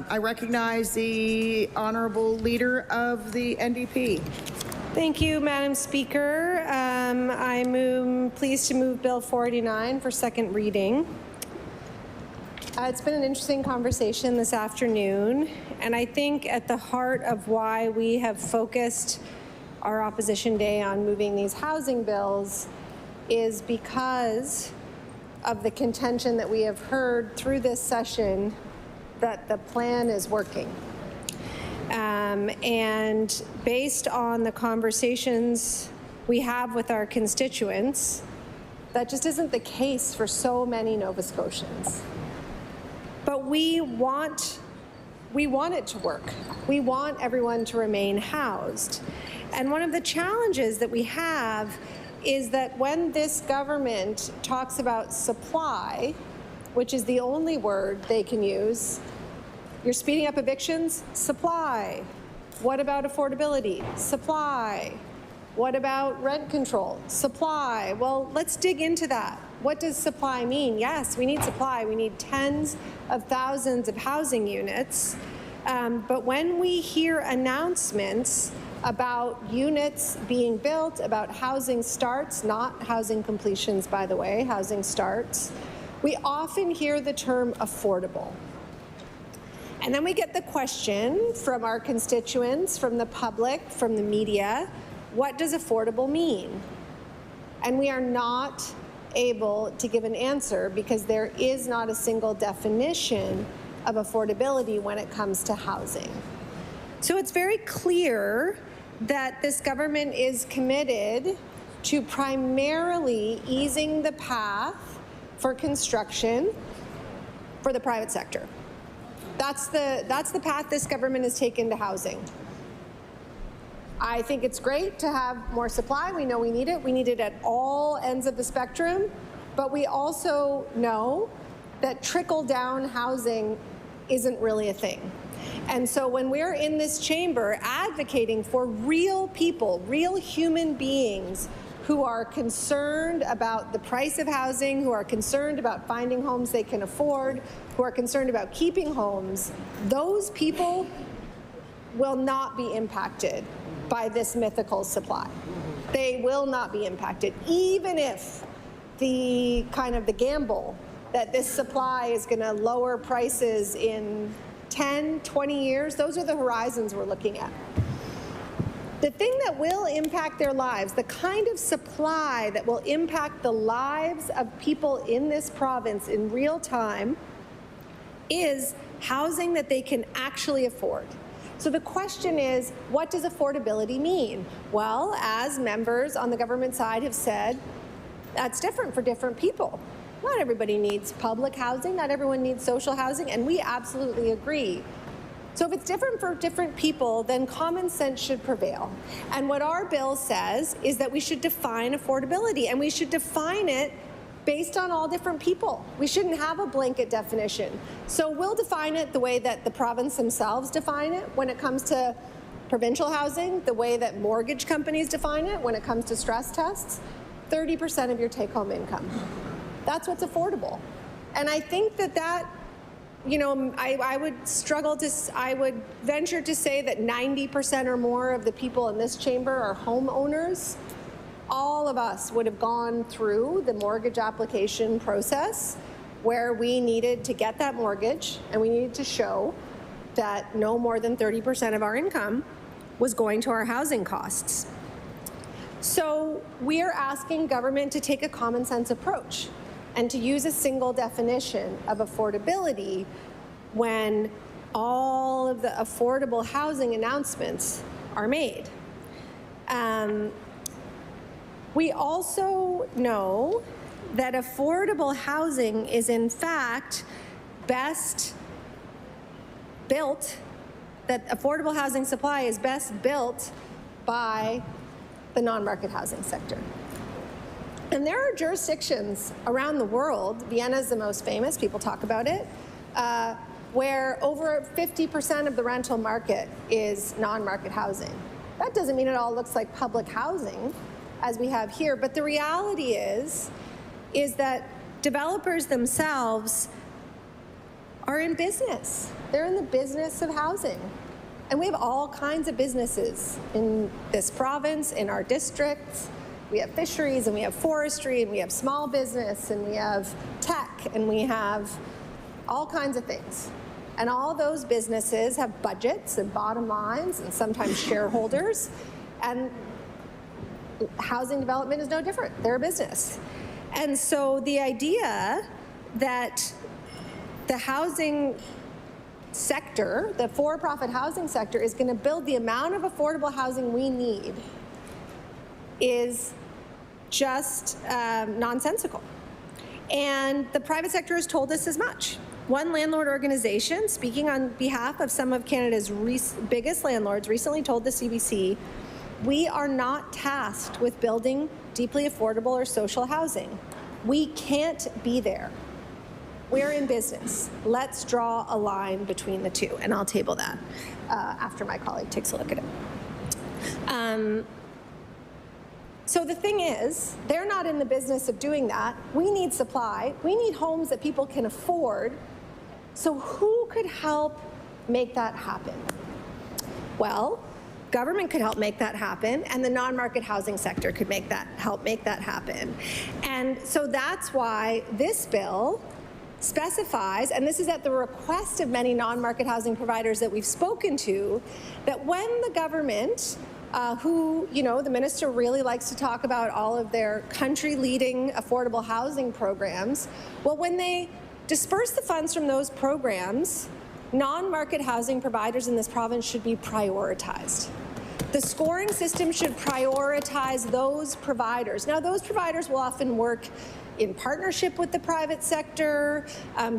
I recognize the honourable leader of the NDP. Thank you, Madam Speaker. I'm pleased to move Bill 489 for second reading. It's been an interesting conversation this afternoon, and I think at the heart of why we have focused our opposition day on moving these housing bills is because of the contention that we have heard through this session that the plan is working. And based on the conversations we have with our constituents, that just isn't the case for so many Nova Scotians. But we want it to work. We want everyone to remain housed. And one of the challenges that we have is that when this government talks about supply, which is the only word they can use, you're speeding up evictions? Supply. What about affordability? Supply. What about rent control? Supply. Well, let's dig into that. What does supply mean? Yes, we need supply. We need tens of thousands of housing units. But when we hear announcements about units being built, about housing starts, not housing completions, by the way, housing starts, we often hear the term affordable. And then we get the question from our constituents, from the public, from the media, what does affordable mean? And we are not able to give an answer because there is not a single definition of affordability when it comes to housing. So it's very clear that this government is committed to primarily easing the path for construction for the private sector. That's the path this government has taken to housing. I think it's great to have more supply. We know we need it. We need it at all ends of the spectrum. But we also know that trickle-down housing isn't really a thing. And so when we're in this chamber advocating for real people, real human beings who are concerned about the price of housing, who are concerned about finding homes they can afford, who are concerned about keeping homes, those people will not be impacted by this mythical supply. They will not be impacted, even if the gamble that this supply is going to lower prices in 10, 20 years, those are the horizons we're looking at. The thing that will impact their lives, the kind of supply that will impact the lives of people in this province in real time, is housing that they can actually afford. So the question is, what does affordability mean? Well, as members on the government side have said, that's different for different people. Not everybody needs public housing, not everyone needs social housing, and we absolutely agree. So if it's different for different people, then common sense should prevail. And what our bill says is that we should define affordability, and we should define it based on all different people. We shouldn't have a blanket definition. So we'll define it the way that the province themselves define it when it comes to provincial housing, the way that mortgage companies define it when it comes to stress tests, 30% of your take-home income. That's what's affordable. And I think that I would venture to say that 90% or more of the people in this chamber are homeowners. All of us would have gone through the mortgage application process where we needed to get that mortgage and we needed to show that no more than 30% of our income was going to our housing costs. So we are asking government to take a common sense approach and to use a single definition of affordability when all of the affordable housing announcements are made. We also know that affordable housing is in fact best built, that affordable housing supply is best built by the non-market housing sector. And there are jurisdictions around the world, Vienna is the most famous, people talk about it, where over 50% of the rental market is non-market housing. That doesn't mean it all looks like public housing as we have here, but the reality is that developers themselves are in business. They're in the business of housing. And we have all kinds of businesses in this province, in our districts. We have fisheries, and we have forestry, and we have small business, and we have tech, and we have all kinds of things. And all those businesses have budgets and bottom lines and sometimes shareholders. And housing development is no different. They're a business. And so the idea that the housing sector, the for-profit housing sector, is going to build the amount of affordable housing we need is just nonsensical. And the private sector has told us as much. One landlord organization, speaking on behalf of some of Canada's biggest landlords, recently told the CBC, we are not tasked with building deeply affordable or social housing. We can't be there. We're in business. Let's draw a line between the two. And I'll table that after my colleague takes a look at it. So the thing is, they're not in the business of doing that. We need supply. We need homes that people can afford. So who could help make that happen? Well, government could help make that happen, and the non-market housing sector could help make that happen. And so that's why this bill specifies, and this is at the request of many non-market housing providers that we've spoken to, that when the government, who, you know, the minister really likes to talk about all of their country-leading affordable housing programs, well, when they disperse the funds from those programs, non-market housing providers in this province should be prioritized. The scoring system should prioritize those providers. Now, those providers will often work in partnership with the private sector.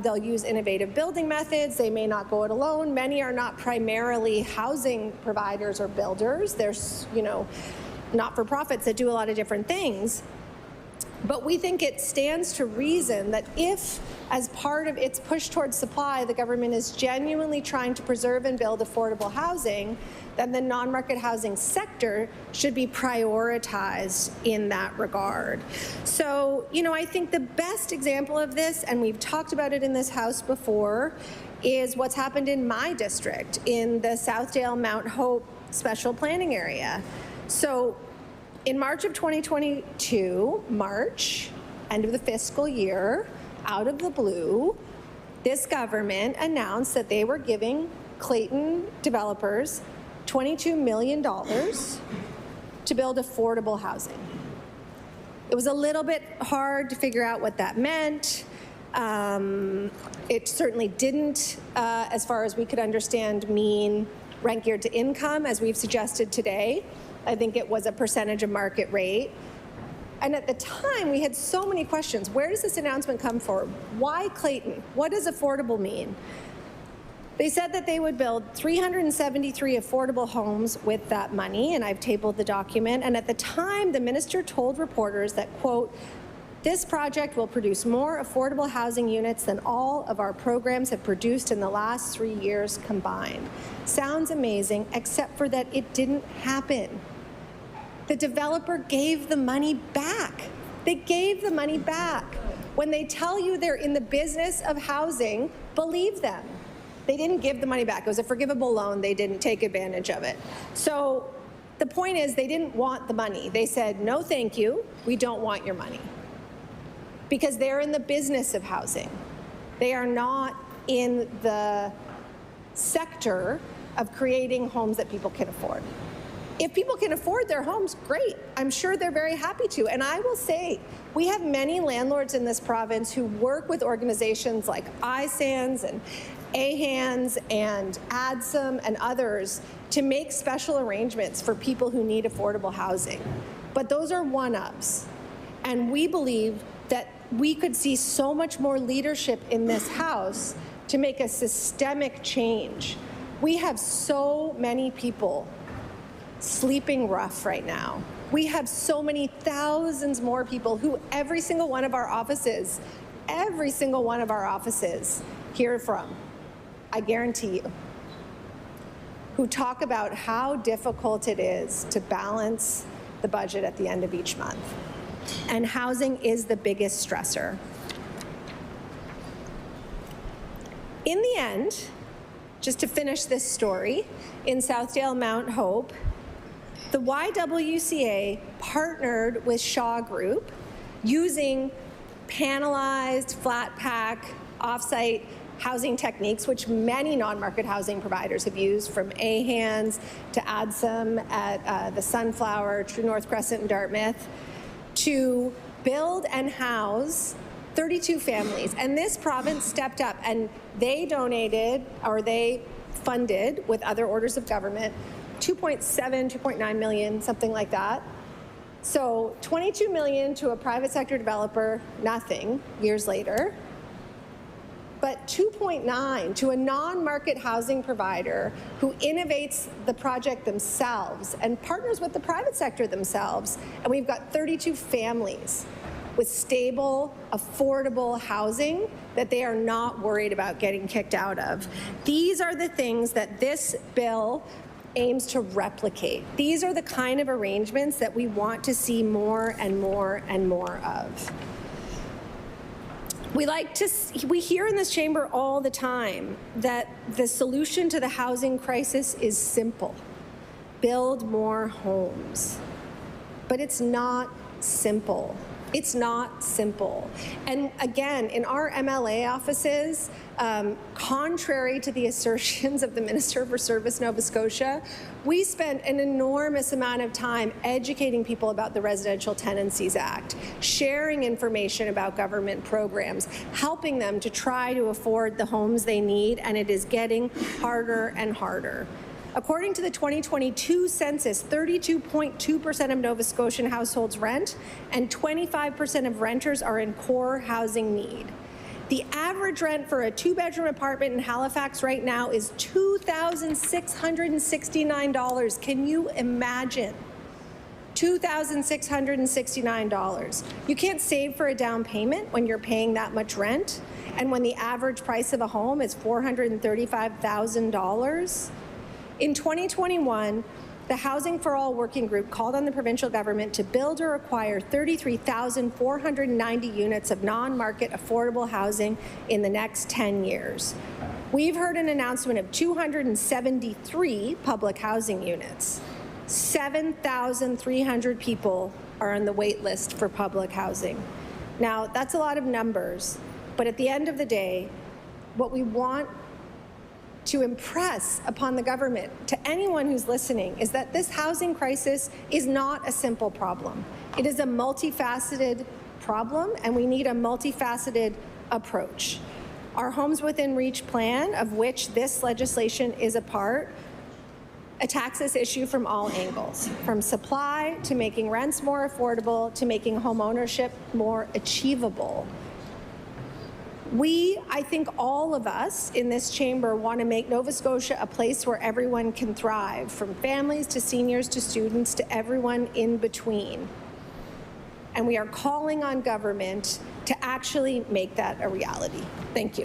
They'll use innovative building methods. They may not go it alone. Many are not primarily housing providers or builders. There's, you know, not-for-profits that do a lot of different things. But we think it stands to reason that if, as part of its push towards supply, the government is genuinely trying to preserve and build affordable housing, then the non-market housing sector should be prioritized in that regard. So, you know, I think the best example of this, and we've talked about it in this House before, is what's happened in my district, in the Southdale Mount Hope Special Planning Area. So, in March of 2022, March, end of the fiscal year, out of the blue, this government announced that they were giving Clayton developers $22 million to build affordable housing. It was a little bit hard to figure out what that meant. It certainly didn't, as far as we could understand, mean rent geared to income, as we've suggested today. I think it was a percentage of market rate. And at the time, we had so many questions. Where does this announcement come from? Why Clayton? What does affordable mean? They said that they would build 373 affordable homes with that money, and I've tabled the document. And at the time, the minister told reporters that, quote, this project will produce more affordable housing units than all of our programs have produced in the last 3 years combined. Sounds amazing, except for that it didn't happen. The developer gave the money back. They gave the money back. When they tell you they're in the business of housing, believe them. They didn't give the money back. It was a forgivable loan. They didn't take advantage of it. So the point is, they didn't want the money. They said, no, thank you. We don't want your money. Because they're in the business of housing. They are not in the sector of creating homes that people can afford. If people can afford their homes, great. I'm sure they're very happy to. And I will say, we have many landlords in this province who work with organizations like iSANS and AHANS and ADSUM and others to make special arrangements for people who need affordable housing. But those are one-ups. And we believe that we could see so much more leadership in this House to make a systemic change. We have so many people sleeping rough right now. We have so many thousands more people who every single one of our offices hear from, I guarantee you, who talk about how difficult it is to balance the budget at the end of each month. And housing is the biggest stressor. In the end, just to finish this story, in Southdale Mount Hope, the YWCA partnered with Shaw Group using panelized, flat pack, off-site housing techniques, which many non-market housing providers have used, from AHANS to ADSOM at the Sunflower, True North Crescent in Dartmouth, to build and house 32 families. And this province stepped up and they donated, or they funded with other orders of government, 2.7, 2.9 million, something like that. So 22 million to a private sector developer, nothing years later. But 2.9 to a non-market housing provider who innovates the project themselves and partners with the private sector themselves. And we've got 32 families with stable, affordable housing that they are not worried about getting kicked out of. These are the things that this bill aims to replicate. These are the kind of arrangements that we want to see more and more and more of. We hear in this chamber all the time that the solution to the housing crisis is simple: build more homes. But it's not simple. It's not simple. And again, in our MLA offices, contrary to the assertions of the Minister for Service Nova Scotia, we spent an enormous amount of time educating people about the Residential Tenancies Act, sharing information about government programs, helping them to try to afford the homes they need, and it is getting harder and harder. According to the 2022 census, 32.2% of Nova Scotian households rent, and 25% of renters are in core housing need. The average rent for a two-bedroom apartment in Halifax right now is $2,669. Can you imagine? $2,669. You can't save for a down payment when you're paying that much rent, and when the average price of a home is $435,000. In 2021, the Housing for All Working Group called on the provincial government to build or acquire 33,490 units of non-market affordable housing in the next 10 years. We've heard an announcement of 273 public housing units. 7,300 people are on the wait list for public housing. Now, that's a lot of numbers, but at the end of the day, what we want to impress upon the government, to anyone who's listening, is that this housing crisis is not a simple problem. It is a multifaceted problem, and we need a multifaceted approach. Our Homes Within Reach plan, of which this legislation is a part, attacks this issue from all angles, from supply to making rents more affordable to making home ownership more achievable. I think all of us in this chamber want to make Nova Scotia a place where everyone can thrive, from families to seniors to students to everyone in between. And we are calling on government to actually make that a reality. Thank you.